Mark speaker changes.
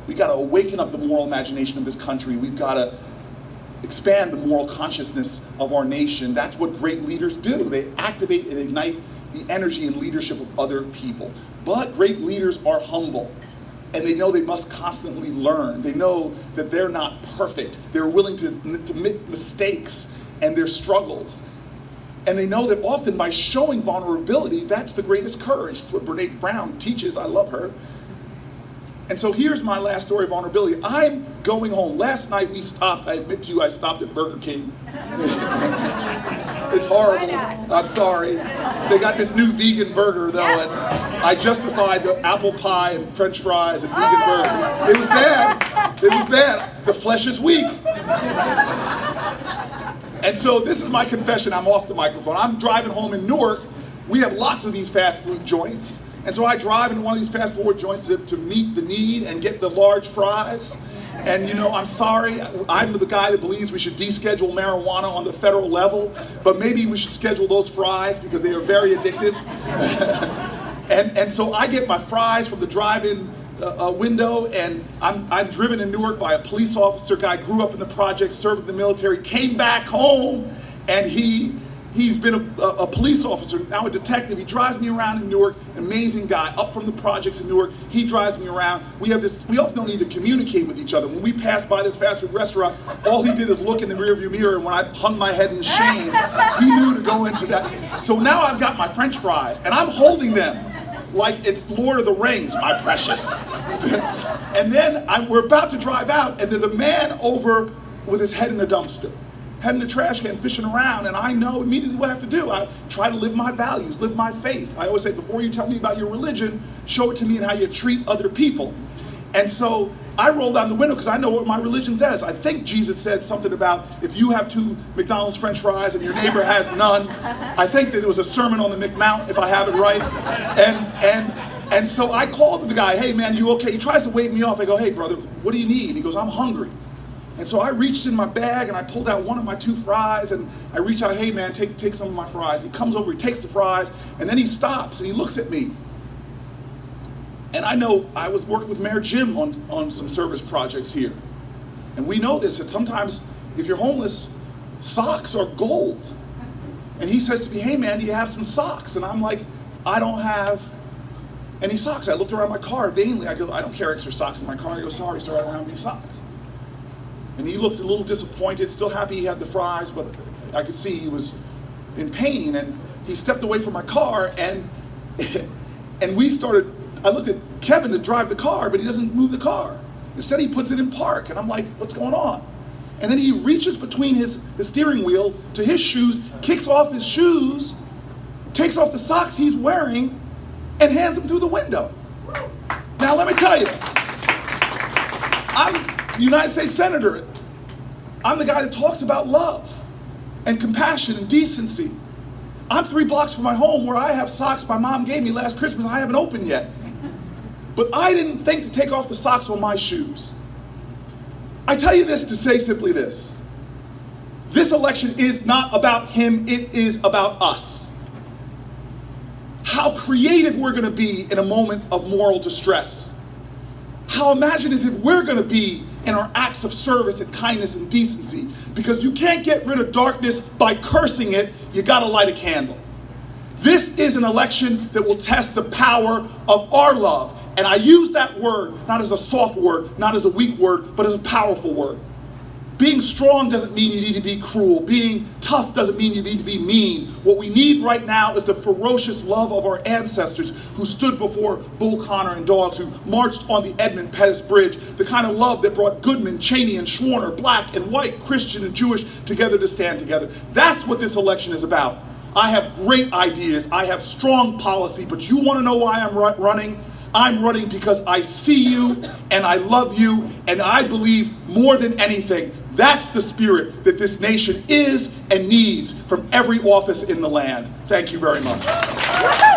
Speaker 1: We got to awaken up the moral imagination of this country. We've got to expand the moral consciousness of our nation. That's what great leaders do. They activate and ignite the energy and leadership of other people. But great leaders are humble, and they know they must constantly learn. They know that they're not perfect. They're willing to make mistakes and their struggles. And they know that often by showing vulnerability, that's the greatest courage. It's what Brene Brown teaches. I love her. And so here's my last story of vulnerability. I'm going home. Last night we stopped, I admit to you, I stopped at Burger King. It's horrible. I'm sorry. They got this new vegan burger though, and I justified the apple pie and French fries and vegan burger. It was bad. It was bad. The flesh is weak. And so this is my confession. I'm off the microphone. I'm driving home in Newark. We have lots of these fast food joints. And so I drive into one of these fast food joints to meet the need and get the large fries. And you know, I'm sorry, I'm the guy that believes we should deschedule marijuana on the federal level, but maybe we should schedule those fries because they are very addictive. and so I get my fries from the drive-in window, and I'm driven in Newark by a police officer guy, grew up in the projects, served in the military, came back home, and he's been a police officer, now a detective. He drives me around in Newark, amazing guy, up from the projects in Newark. He drives me around. We often don't need to communicate with each other. When we passed by this fast food restaurant, all he did is look in the rearview mirror, and when I hung my head in shame, he knew to go into that. So now I've got my French fries, and I'm holding them like it's Lord of the Rings, my precious. And then we're about to drive out, and there's a man over with his head in the dumpster, head in the trash can, fishing around, and I know immediately what I have to do. I try to live my values, live my faith. I always say, before you tell me about your religion, show it to me in how you treat other people. And so I roll down the window because I know what my religion says. I think Jesus said something about if you have 2 McDonald's French fries and your neighbor has none. I think that it was a sermon on the McMount, if I have it right. And so I called the guy, hey man, you okay? He tries to wave me off. I go, hey brother, what do you need? He goes, I'm hungry. And so I reached in my bag and I pulled out one of my 2 fries, and I reach out, hey man, take some of my fries. He comes over, he takes the fries, and then he stops and he looks at me. And I know I was working with Mayor Jim on some service projects here. And we know this, that sometimes if you're homeless, socks are gold. And he says to me, hey man, do you have some socks? And I'm like, I don't have any socks. I looked around my car vainly. I go, I don't carry extra socks in my car. I go, sorry sir, I don't have any socks. And he looked a little disappointed, still happy he had the fries, but I could see he was in pain. And he stepped away from my car, and I looked at Kevin to drive the car, but he doesn't move the car. Instead, he puts it in park, and I'm like, what's going on? And then he reaches between his steering wheel to his shoes, kicks off his shoes, takes off the socks he's wearing, and hands them through the window. Now, let me tell you, I'm the United States Senator. I'm the guy that talks about love and compassion and decency. I'm 3 blocks from my home where I have socks my mom gave me last Christmas I haven't opened yet. But I didn't think to take off the socks on my shoes. I tell you this to say simply this. This election is not about him, it is about us. How creative we're gonna be in a moment of moral distress. How imaginative we're gonna be in our acts of service and kindness and decency. Because you can't get rid of darkness by cursing it, you gotta light a candle. This is an election that will test the power of our love. And I use that word not as a soft word, not as a weak word, but as a powerful word. Being strong doesn't mean you need to be cruel. Being tough doesn't mean you need to be mean. What we need right now is the ferocious love of our ancestors who stood before Bull Connor and dogs, who marched on the Edmund Pettus Bridge, the kind of love that brought Goodman, Cheney, and Schwerner, black and white, Christian and Jewish, together to stand together. That's what this election is about. I have great ideas. I have strong policy, but you want to know why I'm running? I'm running because I see you and I love you, and I believe more than anything, that's the spirit that this nation is and needs from every office in the land. Thank you very much.